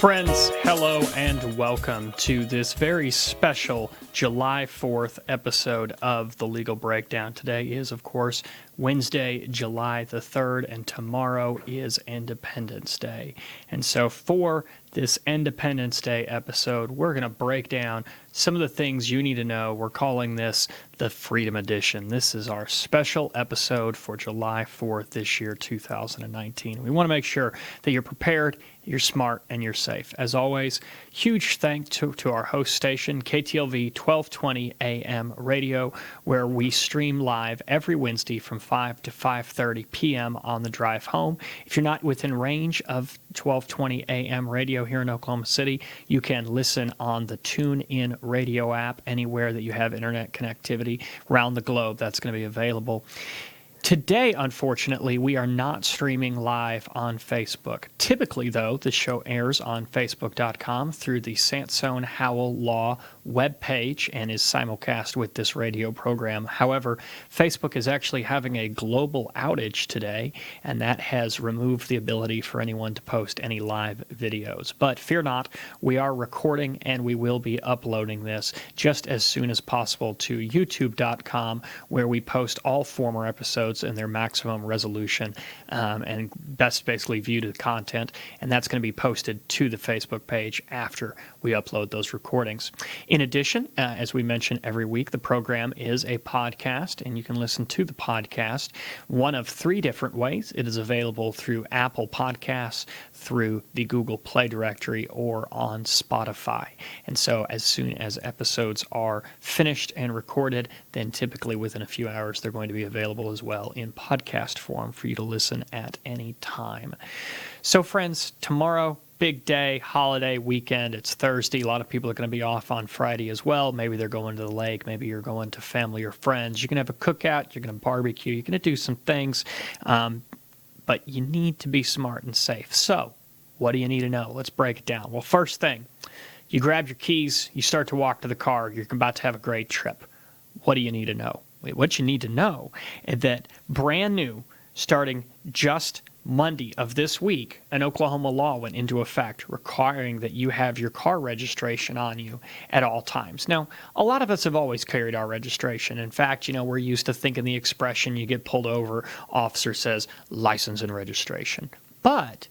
Friends, hello and welcome to this very special July 4th episode of The Legal Breakdown. Today is, of course, Wednesday, July the 3rd, and tomorrow is Independence Day. And so for this Independence Day episode, we're going to break down some of the things you need to know. We're calling this the Freedom Edition. This is our special episode for July 4th this year, 2019. We want to make sure that you're prepared, you're smart, and you're safe. As always, huge thanks to our host station, KTLV 1220 AM Radio, where we stream live every Wednesday from 5 to 5:30 p.m. on the drive home. If you're not within range of 1220 AM Radio here in Oklahoma City, you can listen on the TuneIn Radio app anywhere that you have internet connectivity around the globe. That's going to be available. Today, unfortunately, we are not streaming live on Facebook. Typically, though, the show airs on Facebook.com through the Sansone Howell Law webpage and is simulcast with this radio program. However, Facebook is actually having a global outage today, and that has removed the ability for anyone to post any live videos. But fear not, we are recording and we will be uploading this just as soon as possible to YouTube.com, where we post all former episodes in their maximum resolution and best basically view to the content, and that's going to be posted to the Facebook page after we upload those recordings. In addition, as we mention every week, the program is a podcast, and you can listen to the podcast one of three different ways. It is available through Apple Podcasts, through the Google Play directory, or on Spotify. And so as soon as episodes are finished and recorded, then typically within a few hours they're going to be available as well in podcast form for you to listen at any time. So friends, tomorrow, big day, holiday weekend. It's Thursday. A lot of people are going to be off on Friday as well. Maybe they're going to the lake. Maybe you're going to family or friends. You can have a cookout. You're going to barbecue. You're going to do some things. But you need to be smart and safe. So what do you need to know? Let's break it down. Well, first thing, you grab your keys. You start to walk to the car. You're about to have a great trip. What do you need to know? What you need to know is that brand new, starting just Monday of this week, an Oklahoma law went into effect requiring that you have your car registration on you at all times. Now, a lot of us have always carried our registration. In fact, we're used to thinking the expression, you get pulled over, officer says, license and registration. But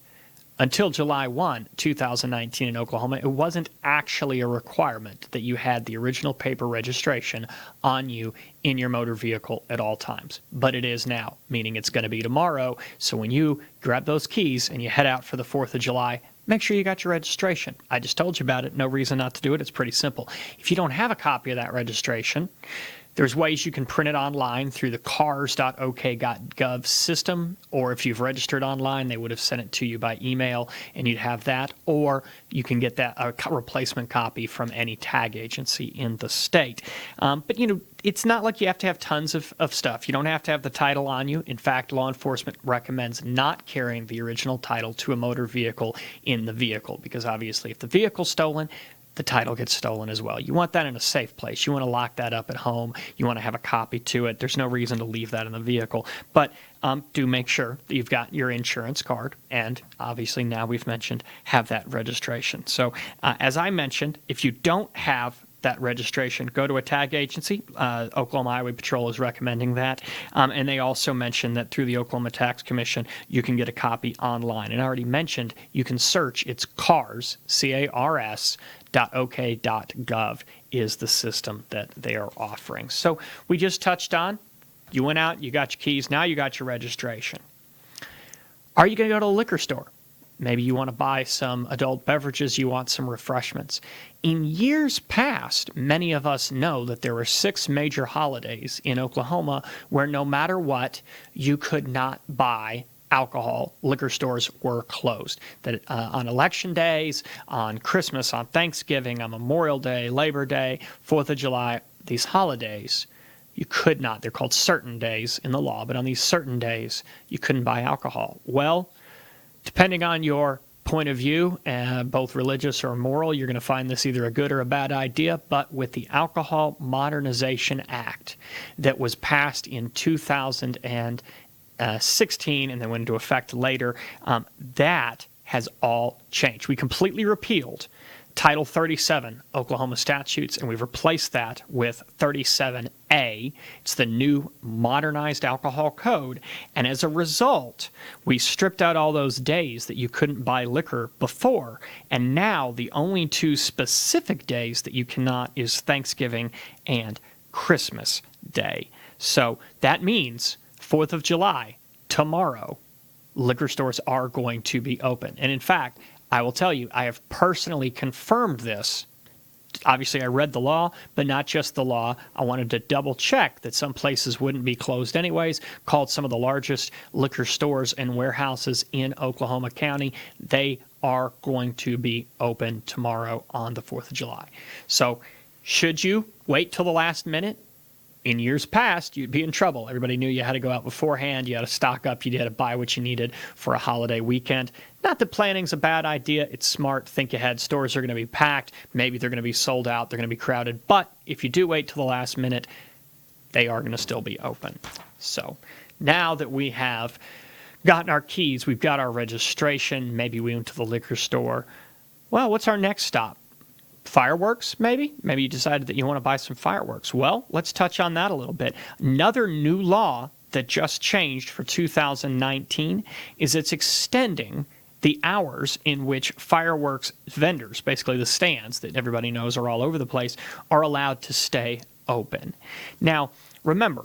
until July 1, 2019 in Oklahoma, it wasn't actually a requirement that you had the original paper registration on you in your motor vehicle at all times. But it is now, meaning it's going to be tomorrow. So when you grab those keys and you head out for the 4th of July, make sure you got your registration. I just told you about it. No reason not to do it. It's pretty simple. If you don't have a copy of that registration, there's ways you can print it online through the cars.ok.gov system, or if you've registered online, they would have sent it to you by email, and you'd have that, or you can get that a replacement copy from any tag agency in the state. But it's not like you have to have tons of stuff. You don't have to have the title on you. In fact, law enforcement recommends not carrying the original title to a motor vehicle in the vehicle, because obviously if the vehicle's stolen, the title gets stolen as well. You want that in a safe place. You want to lock that up at home. You want to have a copy to it. There's no reason to leave that in the vehicle. But do make sure that you've got your insurance card, and obviously now we've mentioned have that registration. So as I mentioned, if you don't have that registration, go to a tag agency. Oklahoma Highway Patrol is recommending that. And they also mentioned that through the Oklahoma Tax Commission, you can get a copy online. And I already mentioned you can search. It's CARS, C-A-R-S, .ok.gov is the system that they are offering. So we just touched on, you went out, you got your keys, now you got your registration. Are you going to go to a liquor store? Maybe you want to buy some adult beverages, you want some refreshments. In years past, many of us know that there were 6 major holidays in Oklahoma where no matter what, you could not buy alcohol. Liquor stores were closed. That on election days, on Christmas, on Thanksgiving, on Memorial Day, Labor Day, 4th of July, these holidays, you could not. They're called certain days in the law, but on these certain days, you couldn't buy alcohol. Well, depending on your point of view, both religious or moral, you're going to find this either a good or a bad idea, but with the Alcohol Modernization Act that was passed in 2016 and then went into effect later, that has all changed. We completely repealed Title 37 Oklahoma statutes, and we've replaced that with 37A. It's the new modernized alcohol code. And as a result, we stripped out all those days that you couldn't buy liquor before. And now the only two specific days that you cannot is Thanksgiving and Christmas Day. So that means 4th of July, tomorrow, liquor stores are going to be open. And in fact, I will tell you, I have personally confirmed this. Obviously, I read the law, but not just the law. I wanted to double check that some places wouldn't be closed anyways. Called some of the largest liquor stores and warehouses in Oklahoma County. They are going to be open tomorrow on the 4th of July. So should you wait till the last minute? In years past, you'd be in trouble. Everybody knew you had to go out beforehand. You had to stock up. You had to buy what you needed for a holiday weekend. Not that planning's a bad idea. It's smart. Think ahead. Stores are going to be packed. Maybe they're going to be sold out. They're going to be crowded. But if you do wait till the last minute, they are going to still be open. So now that we have gotten our keys, we've got our registration, maybe we went to the liquor store. Well, what's our next stop? Fireworks, maybe? Maybe you decided that you want to buy some fireworks. Well, let's touch on that a little bit. Another new law that just changed for 2019 is it's extending the hours in which fireworks vendors, basically the stands that everybody knows are all over the place, are allowed to stay open. Now, remember,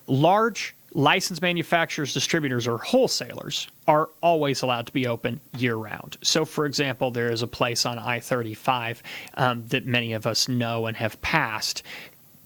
large licensed manufacturers, distributors, or wholesalers are always allowed to be open year-round. So, for example, there is a place on I-35 that many of us know and have passed.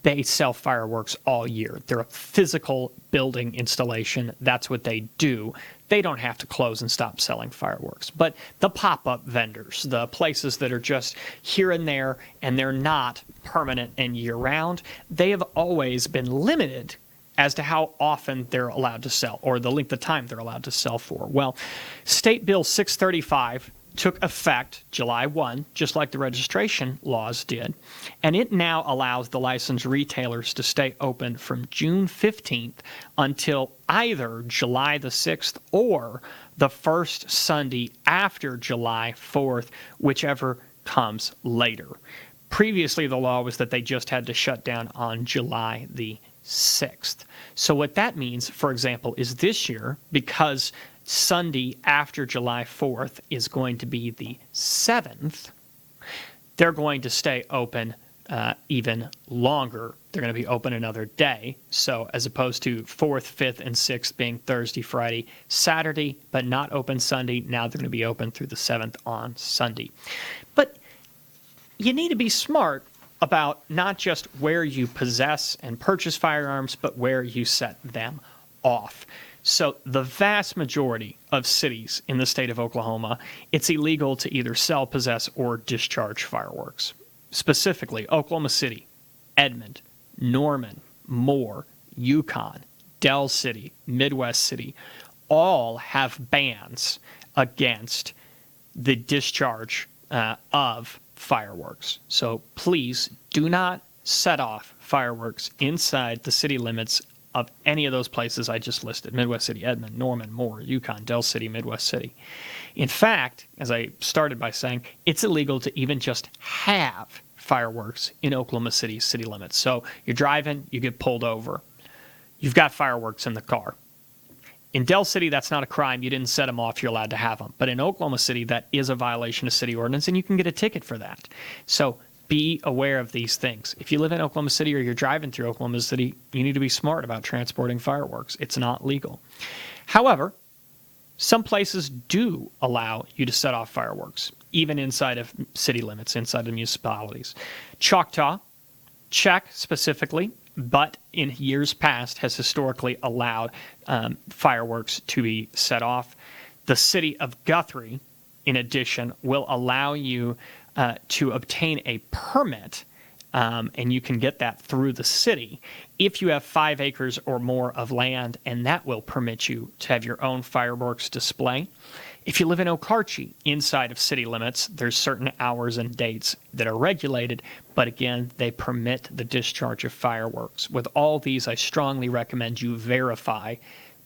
They sell fireworks all year. They're a physical building installation. That's what they do. They don't have to close and stop selling fireworks. But the pop-up vendors, the places that are just here and there, and they're not permanent and year-round, they have always been limited as to how often they're allowed to sell, or the length of time they're allowed to sell for. Well, State Bill 635 took effect July 1, just like the registration laws did, and it now allows the licensed retailers to stay open from June 15th until either July the 6th or the first Sunday after July 4th, whichever comes later. Previously, the law was that they just had to shut down on July the 6th. So what that means, for example, is this year, because Sunday after July 4th is going to be the 7th, they're going to stay open even longer. They're going to be open another day. So as opposed to 4th, 5th, and 6th being Thursday, Friday, Saturday, but not open Sunday, now they're going to be open through the 7th on Sunday. But you need to be smart about not just where you possess and purchase firearms, but where you set them off. So the vast majority of cities in the state of Oklahoma, it's illegal to either sell, possess, or discharge fireworks. Specifically, Oklahoma City, Edmond, Norman, Moore, Yukon, Del City, Midwest City, all have bans against the discharge of fireworks. So please do not set off fireworks inside the city limits of any of those places I just listed: Midwest City, Edmond, Norman, Moore, Yukon, Del City, Midwest City. In fact, as I started by saying, it's illegal to even just have fireworks in Oklahoma City city limits. So you're driving, you get pulled over. You've got fireworks in the car. In Del City, that's not a crime. You didn't set them off. You're allowed to have them. But in Oklahoma City, that is a violation of city ordinance, and you can get a ticket for that. So be aware of these things. If you live in Oklahoma City or you're driving through Oklahoma City, you need to be smart about transporting fireworks. It's not legal. However, some places do allow you to set off fireworks, even inside of city limits, inside of municipalities. Choctaw, Czech specifically, but in years past has historically allowed fireworks to be set off. The city of Guthrie, in addition, will allow you to obtain a permit, and you can get that through the city if you have 5 acres or more of land, and that will permit you to have your own fireworks display. If you live in Okarche, inside of city limits, there's certain hours and dates that are regulated, but again, they permit the discharge of fireworks. With all these, I strongly recommend you verify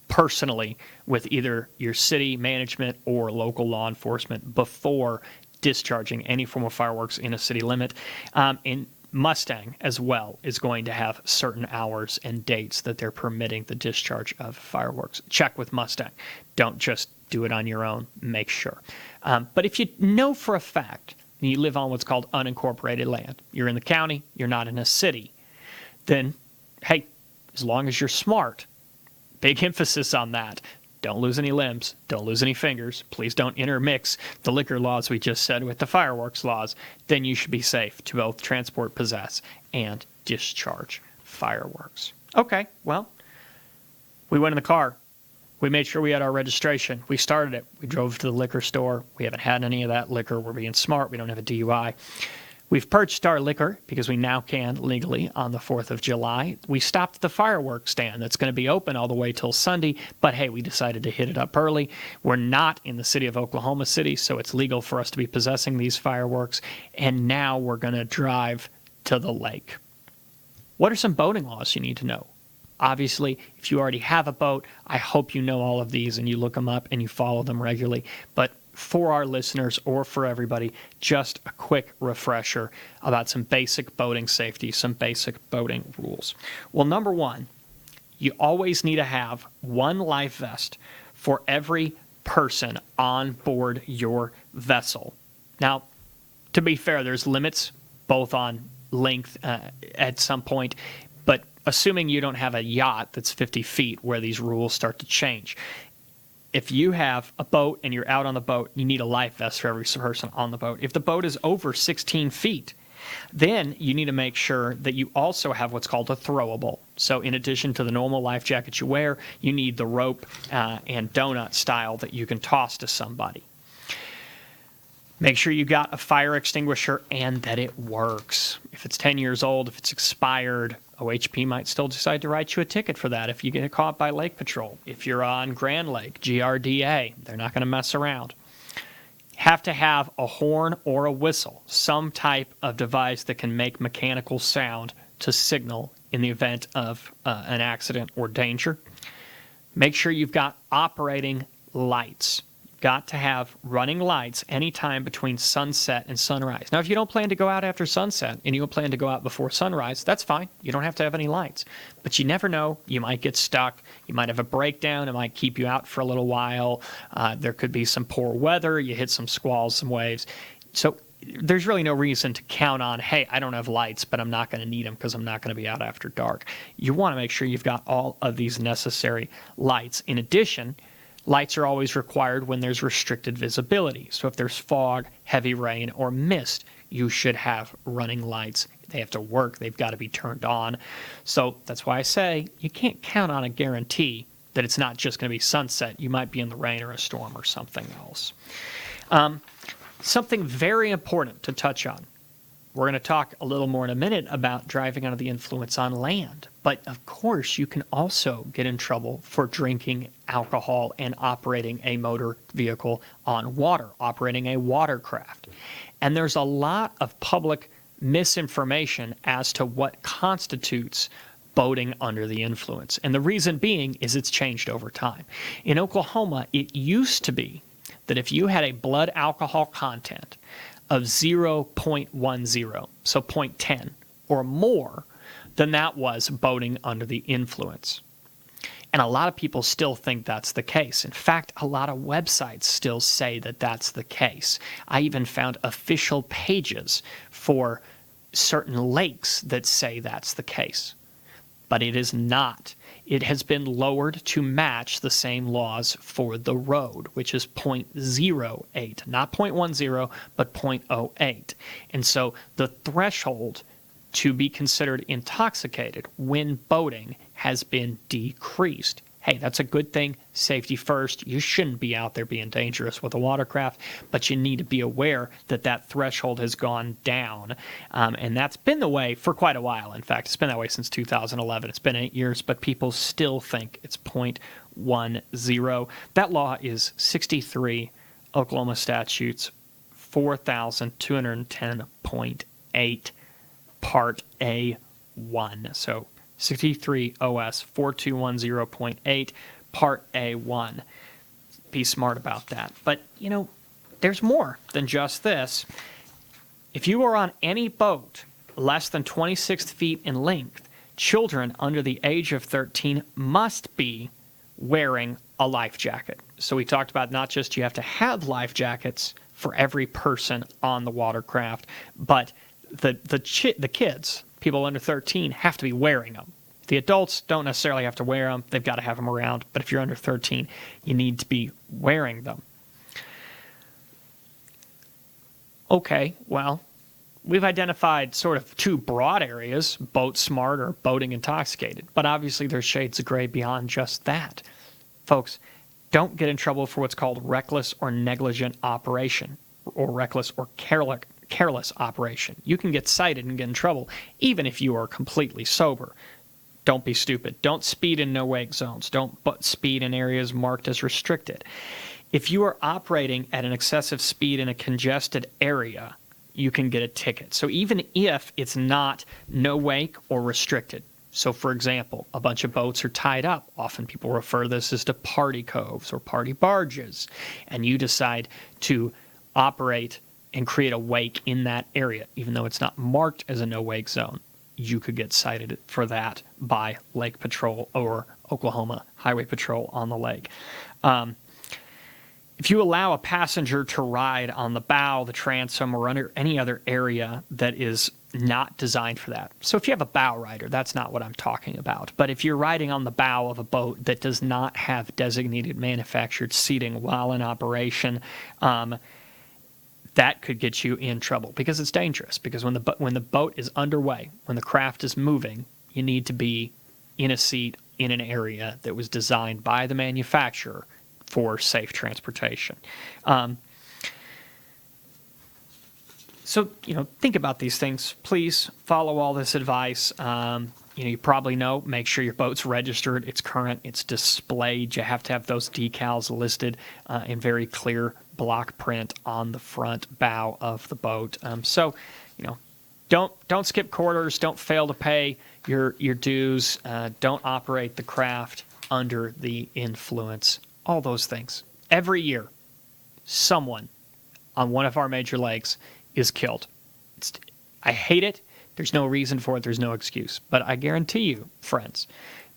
personally with either your city management or local law enforcement before discharging any form of fireworks in a city limit. And Mustang as well is going to have certain hours and dates that they're permitting the discharge of fireworks. Check with Mustang. Don't just do it on your own. Make sure. But if you know for a fact and you live on what's called unincorporated land, you're in the county, you're not in a city, then, hey, as long as you're smart, big emphasis on that. Don't lose any limbs. Don't lose any fingers. Please don't intermix the liquor laws we just said with the fireworks laws. Then you should be safe to both transport, possess, and discharge fireworks. Okay, well, we went in the car. We made sure we had our registration. We started it. We drove to the liquor store. We haven't had any of that liquor. We're being smart. We don't have a DUI. We've purchased our liquor because we now can legally on the 4th of July. We stopped at the fireworks stand that's going to be open all the way till Sunday, but hey, we decided to hit it up early. We're not in the city of Oklahoma City, so it's legal for us to be possessing these fireworks, and now we're going to drive to the lake. What are some boating laws you need to know? Obviously, if you already have a boat, I hope you know all of these and you look them up and you follow them regularly, but for our listeners or for everybody, just a quick refresher about some basic boating safety, some basic boating rules. Well, number one, you always need to have one life vest for every person on board your vessel. Now, to be fair, there's limits both on length at some point, but assuming you don't have a yacht that's 50 feet where these rules start to change. If you have a boat and you're out on the boat, you need a life vest for every person on the boat. If the boat is over 16 feet, then you need to make sure that you also have what's called a throwable. So in addition to the normal life jacket you wear, you need the rope and donut style that you can toss to somebody. Make sure you got a fire extinguisher and that it works. If it's 10 years old, if it's expired, OHP might still decide to write you a ticket for that if you get caught by Lake Patrol. If you're on Grand Lake, GRDA, they're not going to mess around. Have to have a horn or a whistle, some type of device that can make mechanical sound to signal in the event of an accident or danger. Make sure you've got operating lights. Got to have running lights anytime between sunset and sunrise. Now, if you don't plan to go out after sunset and you don't plan to go out before sunrise, that's fine. You don't have to have any lights. But you never know. You might get stuck. You might have a breakdown. It might keep you out for a little while. There could be some poor weather. You hit some squalls, some waves. So there's really no reason to count on, hey, I don't have lights, but I'm not going to need them because I'm not going to be out after dark. You want to make sure you've got all of these necessary lights. In addition, lights are always required when there's restricted visibility. So if there's fog, heavy rain, or mist, you should have running lights. They have to work. They've got to be turned on. So that's why I say you can't count on a guarantee that it's not just going to be sunset. You might be in the rain or a storm or something else. Something very important to touch on. We're going to talk a little more in a minute about driving under the influence on land. But of course, you can also get in trouble for drinking alcohol and operating a motor vehicle on water, operating a watercraft. And there's a lot of public misinformation as to what constitutes boating under the influence. And the reason being is it's changed over time. In Oklahoma, it used to be that if you had a blood alcohol content of 0.10, so 0.10 or more, then that was boating under the influence. And a lot of people still think that's the case. In fact, a lot of websites still say that that's the case. I even found official pages for certain lakes that say that's the case. But it is not. It has been lowered to match the same laws for the road, which is 0.08, not 0.10, but 0.08. And so the threshold to be considered intoxicated when boating has been decreased. Hey, that's a good thing. Safety first. You shouldn't be out there being dangerous with a watercraft, but you need to be aware that that threshold has gone down. And that's been the way for quite a while. In fact, it's been that way since 2011. It's been 8 years, but people still think it's 0.10. That law is 63 Oklahoma statutes, 4,210.8, Part A1. So 63 OS 4210.8, Part A1. Be smart about that. But, there's more than just this. If you are on any boat less than 26 feet in length, children under the age of 13 must be wearing a life jacket. So we talked about not just you have to have life jackets for every person on the watercraft, but the kids, people under 13, have to be wearing them. The adults don't necessarily have to wear them. They've got to have them around. But if you're under 13, you need to be wearing them. Okay, well, we've identified sort of two broad areas, boat smart or boating intoxicated. But obviously there's shades of gray beyond just that. Folks, don't get in trouble for what's called reckless or negligent operation, or reckless or careless operation. You can get cited and get in trouble even if you are completely sober. Don't be stupid. Don't speed in no-wake zones. Don't speed in areas marked as restricted. If you are operating at an excessive speed in a congested area, you can get a ticket. So even if it's not no-wake or restricted. So, for example, a bunch of boats are tied up. Often people refer to this as to party coves or party barges. And you decide to operate and create a wake in that area, even though it's not marked as a no-wake zone. You could get cited for that by Lake Patrol or Oklahoma Highway Patrol on the lake. If you allow a passenger to ride on the bow, the transom, or under any other area that is not designed for that. So if you have a bow rider, that's not what I'm talking about. But if you're riding on the bow of a boat that does not have designated manufactured seating while in operation, that could get you in trouble because it's dangerous. Because when the boat is underway, when the craft is moving, you need to be in a seat in an area that was designed by the manufacturer for safe transportation. So, think about these things. Please follow all this advice. You probably know, make sure your boat's registered, it's current, it's displayed. You have to have those decals listed in very clear block print on the front bow of the boat. Don't skip quarters. Don't fail to pay your dues. Don't operate the craft under the influence. All those things. Every year, someone on one of our major lakes is killed. I hate it. There's no reason for it. There's no excuse. But I guarantee you, friends,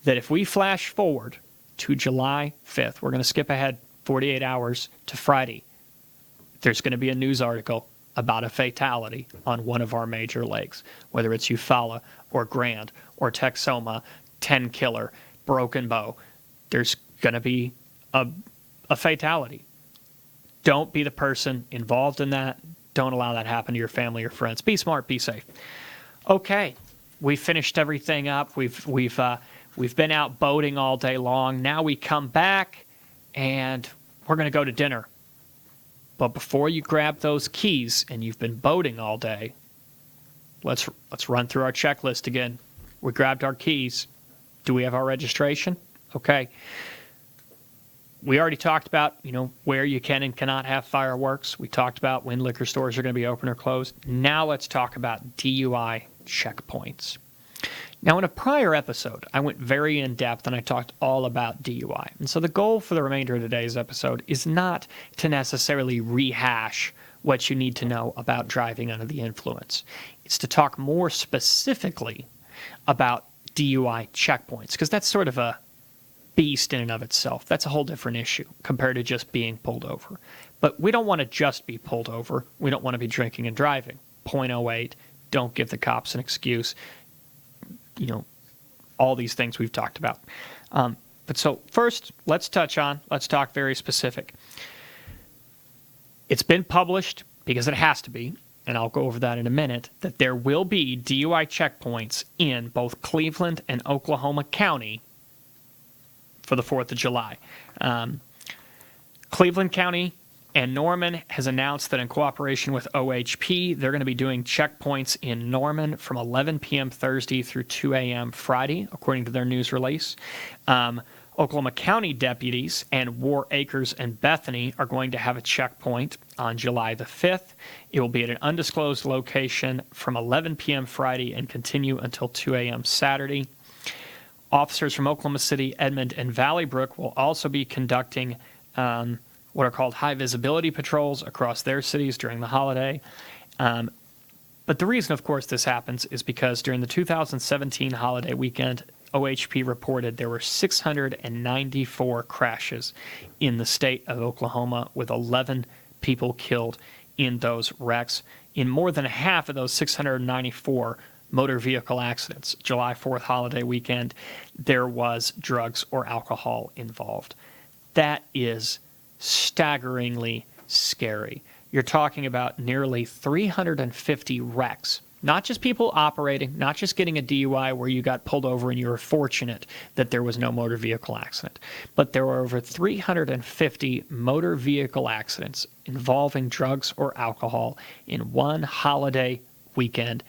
that if we flash forward to July 5th, we're going to skip ahead 48 hours to Friday, there's going to be a news article about a fatality on one of our major lakes, whether it's Eufaula or Grand or Texoma, 10 Killer, Broken Bow. There's going to be a fatality. Don't be the person involved in that. Don't allow that to happen to your family or friends. Be smart, be safe. Okay, we finished everything up. We've been out boating all day long. Now we come back and we're going to go to dinner. But before you grab those keys and you've been boating all day, let's run through our checklist again. We grabbed our keys. Do we have our registration? Okay. We already talked about, where you can and cannot have fireworks. We talked about when liquor stores are going to be open or closed. Now let's talk about DUI checkpoints. Now, in a prior episode, I went very in-depth and I talked all about DUI. And so the goal for the remainder of today's episode is not to necessarily rehash what you need to know about driving under the influence. It's to talk more specifically about DUI checkpoints, because that's sort of a beast in and of itself. That's a whole different issue compared to just being pulled over. But we don't want to just be pulled over. We don't want to be drinking and driving. .08, don't give the cops an excuse. All these things we've talked about. But so first, let's talk very specific. It's been published, because it has to be, and I'll go over that in a minute, that there will be DUI checkpoints in both Cleveland and Oklahoma County for the 4th of July. Cleveland County and Norman has announced that in cooperation with OHP, they're going to be doing checkpoints in Norman from 11 p.m. Thursday through 2 a.m. Friday, according to their news release. Oklahoma County deputies and War Acres and Bethany are going to have a checkpoint on July the 5th. It will be at an undisclosed location from 11 p.m. Friday and continue until 2 a.m. Saturday. Officers from Oklahoma City, Edmond, and Valley Brook will also be conducting what are called high visibility patrols across their cities during the holiday. But the reason, of course, this happens is because during the 2017 holiday weekend, OHP reported there were 694 crashes in the state of Oklahoma, with 11 people killed in those wrecks. In more than half of those 694 motor vehicle accidents, July 4th holiday weekend, there was drugs or alcohol involved. That is staggeringly scary. You're talking about nearly 350 wrecks. Not just people operating, not just getting a DUI where you got pulled over and you were fortunate that there was no motor vehicle accident, but there were over 350 motor vehicle accidents involving drugs or alcohol in one holiday weekend.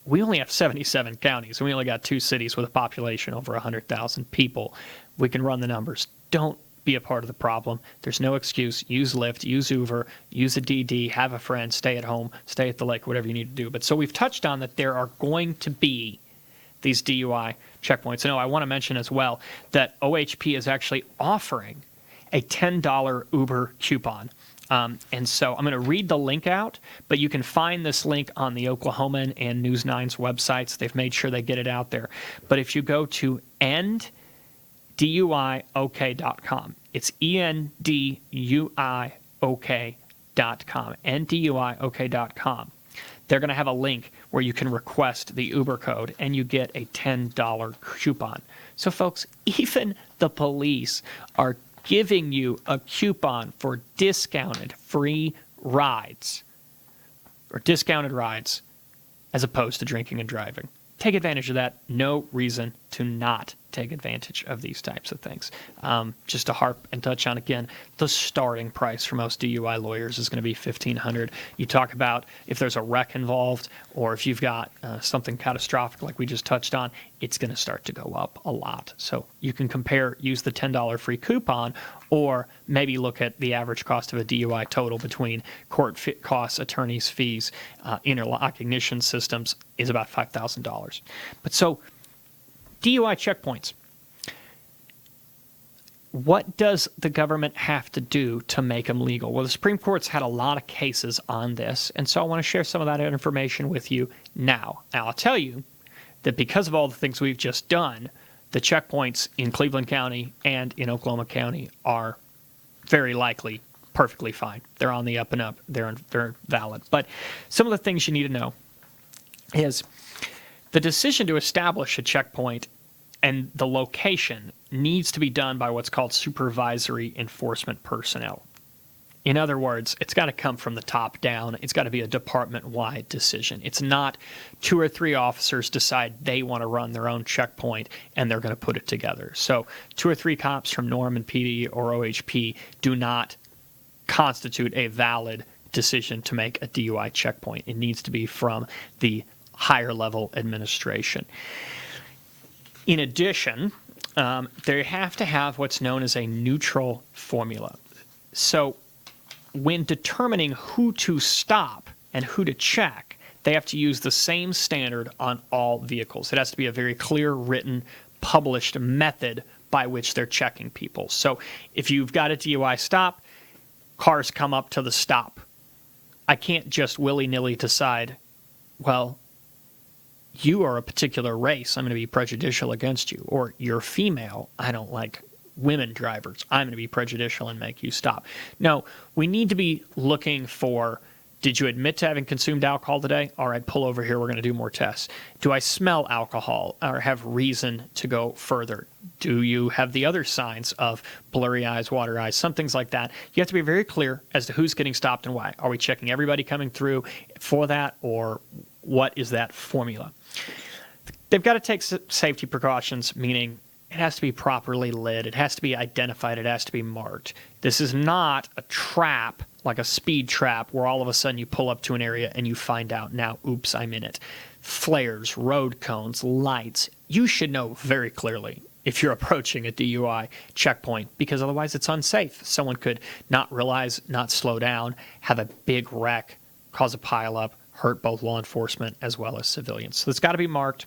We only have 77 counties, and we only got 2 cities with a population over 100,000 people. We can run the numbers. Don't be a part of the problem. There's no excuse. Use Lyft, use Uber, use a DD, have a friend, stay at home, stay at the lake, whatever you need to do. But so we've touched on that there are going to be these DUI checkpoints. I want to mention as well that OHP is actually offering a $10 Uber coupon. And so I'm going to read the link out, but you can find this link on the Oklahoman and News 9's websites. They've made sure they get it out there. But if you go to DUIOK.com. It's ENDUIOK.com. NDUIOK.com. They're going to have a link where you can request the Uber code and you get a $10 coupon. So, folks, even the police are giving you a coupon for discounted free rides or discounted rides as opposed to drinking and driving. Take advantage of that. No reason to not take advantage of these types of things. Just to harp and touch on again, the starting price for most DUI lawyers is going to be $1,500. You talk about if there's a wreck involved or if you've got something catastrophic like we just touched on, it's going to start to go up a lot. So you can compare, use the $10 free coupon, or maybe look at the average cost of a DUI total between court costs, attorneys' fees, interlock ignition systems is about $5,000. But so DUI checkpoints. What does the government have to do to make them legal? Well, the Supreme Court's had a lot of cases on this, and so I want to share some of that information with you now. Now, I'll tell you that because of all the things we've just done, the checkpoints in Cleveland County and in Oklahoma County are very likely perfectly fine. They're on the up and up. They're valid. But some of the things you need to know is the decision to establish a checkpoint and the location needs to be done by what's called supervisory enforcement personnel. In other words, it's got to come from the top down. It's got to be a department-wide decision. It's not 2 or 3 officers decide they want to run their own checkpoint and they're going to put it together. So 2 or 3 cops from Norman PD or OHP do not constitute a valid decision to make a DUI checkpoint. It needs to be from the higher level administration. In addition, they have to have what's known as a neutral formula. So when determining who to stop and who to check, they have to use the same standard on all vehicles. It has to be a very clear, written, published method by which they're checking people. So if you've got a DUI stop, cars come up to the stop. I can't just willy-nilly decide, well, you are a particular race, I'm going to be prejudicial against you. Or you're female, I don't like women drivers, I'm going to be prejudicial and make you stop. No, we need to be looking for, did you admit to having consumed alcohol today? All right, pull over here, we're going to do more tests. Do I smell alcohol or have reason to go further? Do you have the other signs of blurry eyes, water eyes, some things like that? You have to be very clear as to who's getting stopped and why. Are we checking everybody coming through for that, or what is that formula? They've got to take safety precautions, meaning it has to be properly lit, it has to be identified, it has to be marked. This is not a trap, like a speed trap, where all of a sudden you pull up to an area and you find out, now, oops, I'm in it. Flares, road cones, lights. You should know very clearly if you're approaching a DUI checkpoint, because otherwise it's unsafe. Someone could not realize, not slow down, have a big wreck, cause a pileup, hurt both law enforcement as well as civilians. So it's got to be marked.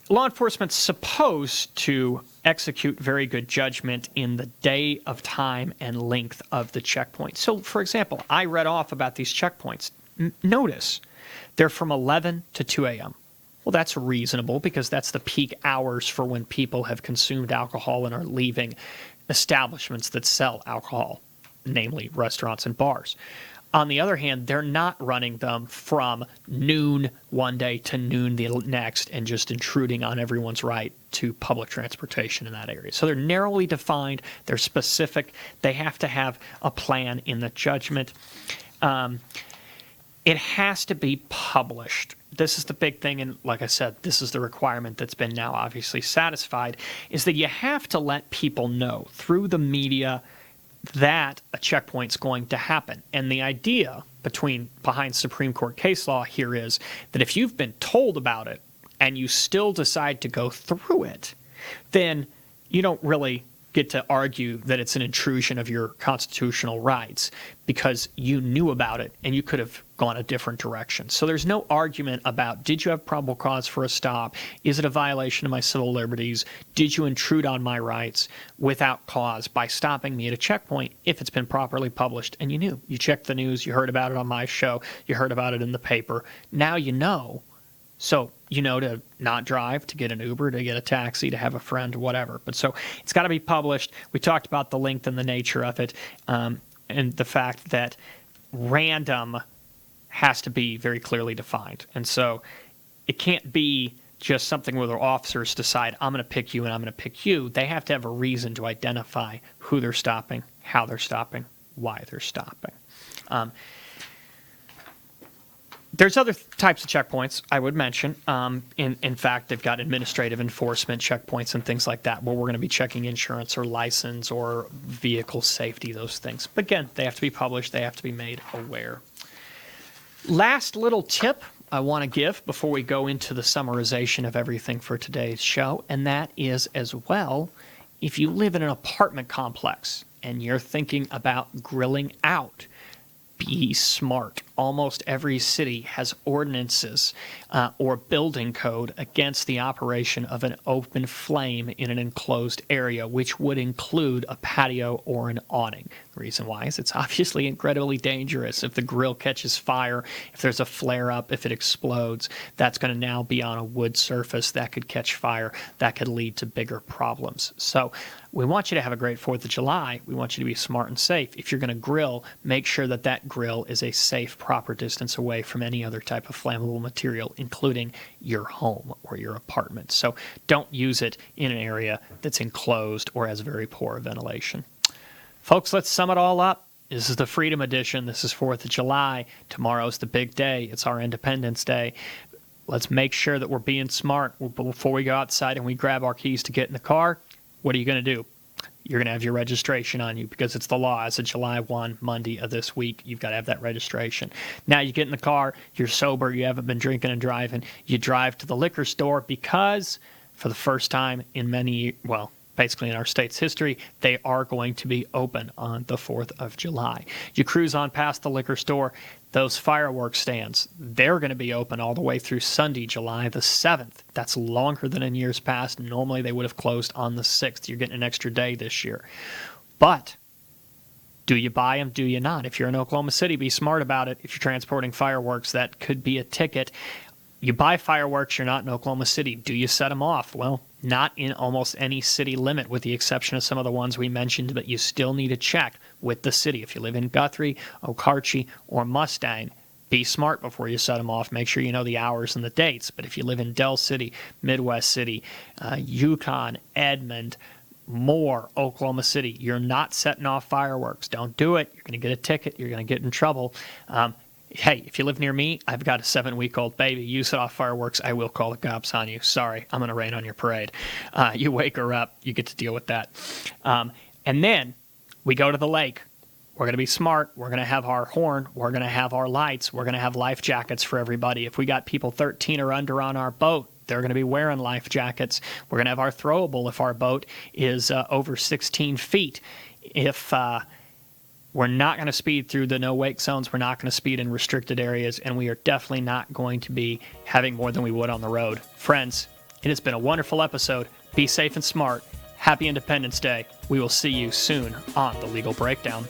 law enforcement's supposed to execute very good judgment in the day of time and length of the checkpoint. So, for example, I read off about these checkpoints. Notice they're from 11 to 2 a.m. Well, that's reasonable because that's the peak hours for when people have consumed alcohol and are leaving establishments that sell alcohol, namely restaurants and bars. On the other hand, they're not running them from noon one day to noon the next and just intruding on everyone's right to public transportation in that area. So they're narrowly defined. They're specific. They have to have a plan in the judgment. It has to be published. This is the big thing, and like I said, this is the requirement that's been now obviously satisfied, is that you have to let people know through the media that a checkpoint's going to happen. And the idea behind Supreme Court case law here is that if you've been told about it and you still decide to go through it, then you don't really get to argue that it's an intrusion of your constitutional rights because you knew about it and you could have gone a different direction. So there's no argument about, did you have probable cause for a stop? Is it a violation of my civil liberties? Did you intrude on my rights without cause by stopping me at a checkpoint if it's been properly published and you knew? You checked the news, you heard about it on my show, you heard about it in the paper. Now you know. So you know to not drive, to get an Uber, to get a taxi, to have a friend, whatever. But so it's got to be published. We talked about the length and the nature of it, and the fact that random has to be very clearly defined. And so it can't be just something where the officers decide, I'm going to pick you and I'm going to pick you. They have to have a reason to identify who they're stopping, how they're stopping, why they're stopping. There's other types of checkpoints I would mention. In fact, they've got administrative enforcement checkpoints and things like that where we're going to be checking insurance or license or vehicle safety, those things. But again, they have to be published. They have to be made aware. Last little tip I want to give before we go into the summarization of everything for today's show, and that is as well, if you live in an apartment complex and you're thinking about grilling out, be smart. Almost every city has ordinances or building code against the operation of an open flame in an enclosed area, which would include a patio or an awning. The reason why is it's obviously incredibly dangerous. If the grill catches fire, if there's a flare-up, if it explodes, that's going to now be on a wood surface that could catch fire. That could lead to bigger problems. So we want you to have a great 4th of July. We want you to be smart and safe. If you're going to grill, make sure that that grill is a safe, proper distance away from any other type of flammable material, including your home or your apartment. So don't use it in an area that's enclosed or has very poor ventilation. Folks, let's sum it all up. This is the Freedom Edition. This is 4th of July. Tomorrow's the big day. It's our Independence Day. Let's make sure that we're being smart. Before we go outside and we grab our keys to get in the car, what are you going to do? You're going to have your registration on you because it's the law. As of July 1, Monday of this week, you've got to have that registration. Now you get in the car, you're sober, you haven't been drinking and driving. You drive to the liquor store because for the first time in basically in our state's history, they are going to be open on the 4th of July. You cruise on past the liquor store, those fireworks stands, they're going to be open all the way through Sunday, July the 7th. That's longer than in years past. Normally they would have closed on the 6th. You're getting an extra day this year. But do you buy them? Do you not? If you're in Oklahoma City, be smart about it. If you're transporting fireworks, that could be a ticket. You buy fireworks, you're not in Oklahoma City. Do you set them off? Well, not in almost any city limit with the exception of some of the ones we mentioned, but you still need to check with the city. If you live in Guthrie, Okarche, or Mustang, be smart before you set them off. Make sure you know the hours and the dates. But if you live in Del City, Midwest City, Yukon, Edmond, Moore, Oklahoma City, you're not setting off fireworks. Don't do it. You're going to get a ticket. You're going to get in trouble. Hey, if you live near me, I've got a 7-week-old baby. You set off fireworks, I will call the cops on you. Sorry, I'm going to rain on your parade. You wake her up, you get to deal with that. And then we go to the lake. We're going to be smart. We're going to have our horn. We're going to have our lights. We're going to have life jackets for everybody. If we got people 13 or under on our boat, they're going to be wearing life jackets. We're going to have our throwable if our boat is over 16 feet. If we're not going to speed through the no-wake zones. We're not going to speed in restricted areas, and we are definitely not going to be having more than we would on the road. Friends, It has been a wonderful episode. Be safe and smart. Happy Independence Day. We will see you soon on The Legal Breakdown.